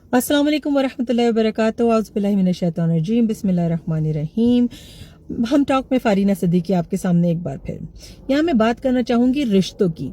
अस्सलाम वालेकुम वरहमतुल्लाहि वबरकातुहू। औज़ु बिल्लाहि मिनश शैतानिर रजीम। बिस्मिल्लाहिर रहमानिर रहीम। हम टॉक में फारीना सिद्दीकी आपके सामने एक बार फिर। यहाँ मैं बात करना चाहूँगी रिश्तों की।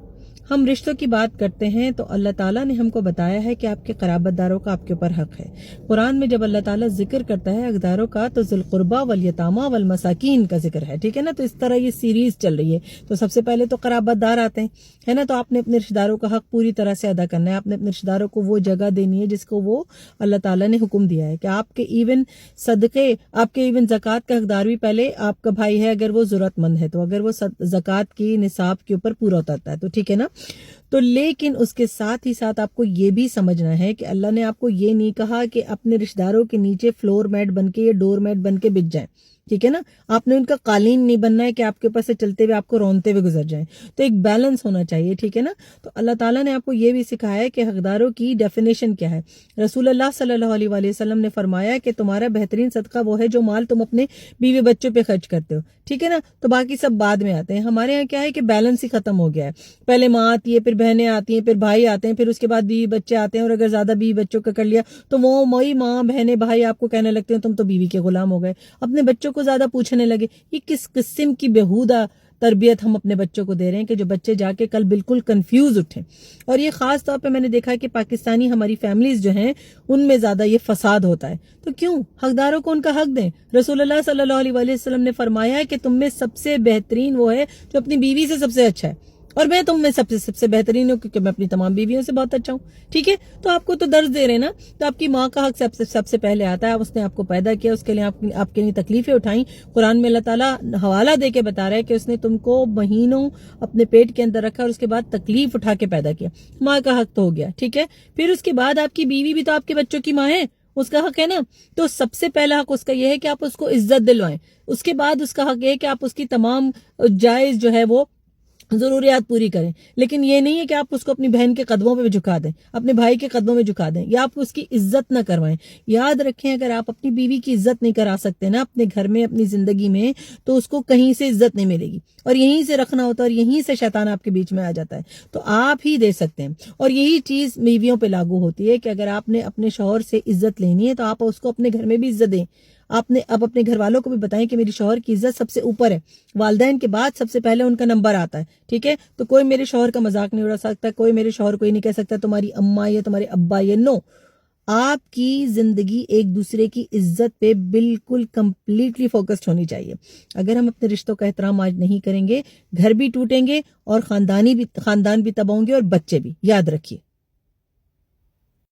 हम रिश्तों की बात करते हैं तो अल्लाह ताला ने हमको बताया है कि आपके क़राबतदारों का आपके ऊपर हक है। कुरान में जब अल्लाह ताला जिक्र करता है हकदारों का तो ज़ुल क़ुरबा वल यतामा वल मसाकीन का जिक्र है, ठीक है ना। तो इस तरह ये सीरीज चल रही है। तो सबसे पहले तो क़राबतदार आते हैं, है ना। तो आपने अपने रिश्तेदारों का हक पूरी तरह से अदा करना है। आपने अपने रिश्तेदारों को वो जगह देनी है जिसको वो अल्लाह ताला ने हुक्म दिया है कि आपके इवन सदक़े, आपके इवन ज़कात का हकदार भी पहले आपका भाई है अगर वो ज़रूरतमंद है, तो अगर वो ज़कात की निसाब के ऊपर पूरा उतरता है तो ठीक है ना। तो लेकिन उसके साथ ही साथ आपको ये भी समझना है कि अल्लाह ने आपको ये नहीं कहा कि अपने रिश्तेदारों के नीचे फ्लोर मैट बन के या डोर मैट बन के बिछ जाए, ठीक है ना। आपने उनका कालीन नहीं बनना है कि आपके ऊपर से चलते हुए आपको रोनते हुए गुजर जाए। तो एक बैलेंस होना चाहिए, ठीक है ना। तो अल्लाह ताला ने आपको ये भी सिखाया है कि हकदारों की डेफिनेशन क्या है। रसूलुल्लाह सल्लल्लाहु अलैहि वसल्लम ने फरमाया कि तुम्हारा बेहतरीन सदका वो है जो माल तुम अपने बीवी बच्चों पे खर्च करते हो, ठीक है ना। तो बाकी सब बाद में आते हैं। हमारे यहाँ क्या है कि बैलेंस ही खत्म हो गया है। पहले माँ आती है, फिर बहनें आती हैं, फिर भाई आते हैं, फिर उसके बाद बीवी बच्चे आते हैं। और अगर ज्यादा बीवी बच्चों का कर लिया तो वो वही माँ बहनें भाई आपको कहने लगते हैं तुम तो बीवी के गुलाम हो गए, अपने बच्चों को ज्यादा पूछने लगे। ये किस किस्म की बेहुदा तरबियत हम अपने बच्चों को दे रहे हैं कि जो बच्चे जाके कल बिल्कुल कंफ्यूज उठे। और ये खास तौर पे मैंने देखा है कि पाकिस्तानी हमारी फैमिलीज जो हैं उनमें ज्यादा ये फसाद होता है। तो क्यों हकदारों को उनका हक दें। रसूलुल्लाह सल्लल्लाहु अलैहि वसल्लम ने फरमाया है कि तुम में सबसे बेहतरीन वो है जो अपनी बीवी से सबसे अच्छा है, और मैं तुम में सबसे बेहतरीन हूँ क्योंकि मैं अपनी तमाम बीवियों से बहुत अच्छा हूँ, ठीक है। तो आपको तो दर्ज दे रहे ना। तो आपकी माँ का हक सबसे पहले आता है। उसने आपको पैदा किया, उसके लिए आपके लिए तकलीफें उठाई। कुरान में अल्लाह ताला हवाला दे के बता रहा है कि उसने तुमको महीनों अपने पेट के अंदर रखा और उसके बाद तकलीफ उठा के पैदा किया। माँ का हक तो हो गया, ठीक है। फिर उसके बाद आपकी बीवी भी तो आपके बच्चों की माँ है, उसका हक है ना। तो सबसे पहला हक उसका यह है कि आप उसको इज्जत दिलवाएं। उसके बाद उसका हक है कि आप उसकी तमाम जायज जो है वो जरूरियात पूरी करें। लेकिन ये नहीं है कि आप उसको अपनी बहन के कदमों पे झुका दें, अपने भाई के कदमों में झुका दें, या आप उसकी इज्जत ना करवाएं। याद रखें अगर आप अपनी बीवी की इज्जत नहीं करा सकते ना अपने घर में अपनी जिंदगी में, तो उसको कहीं से इज्जत नहीं मिलेगी। और यहीं से रखना होता है और यहीं से शैतान आपके बीच में आ जाता है। तो आप ही दे सकते हैं। और यही चीज बीवियों पे लागू होती है कि अगर आपने अपने शौहर से इज्जत लेनी है तो आप उसको अपने घर में भी इज्जत दें। आपने अब अपने घर वालों को भी बताएं कि मेरी शौहर की इज्जत सबसे ऊपर है, वालिदैन के बाद सबसे पहले उनका नंबर आता है, ठीक है। तो कोई मेरे शौहर का मजाक नहीं उड़ा सकता, कोई मेरे शौहर को ये नहीं कह सकता तुम्हारी अम्मा या तुम्हारे अब्बा या नो। आपकी जिंदगी एक दूसरे की इज्जत पे बिल्कुल कंप्लीटली फोकस्ड होनी चाहिए। अगर हम अपने रिश्तों का एहतराम आज नहीं करेंगे, घर भी टूटेंगे और खानदान भी तबाह होंगे और बच्चे भी। याद रखिए।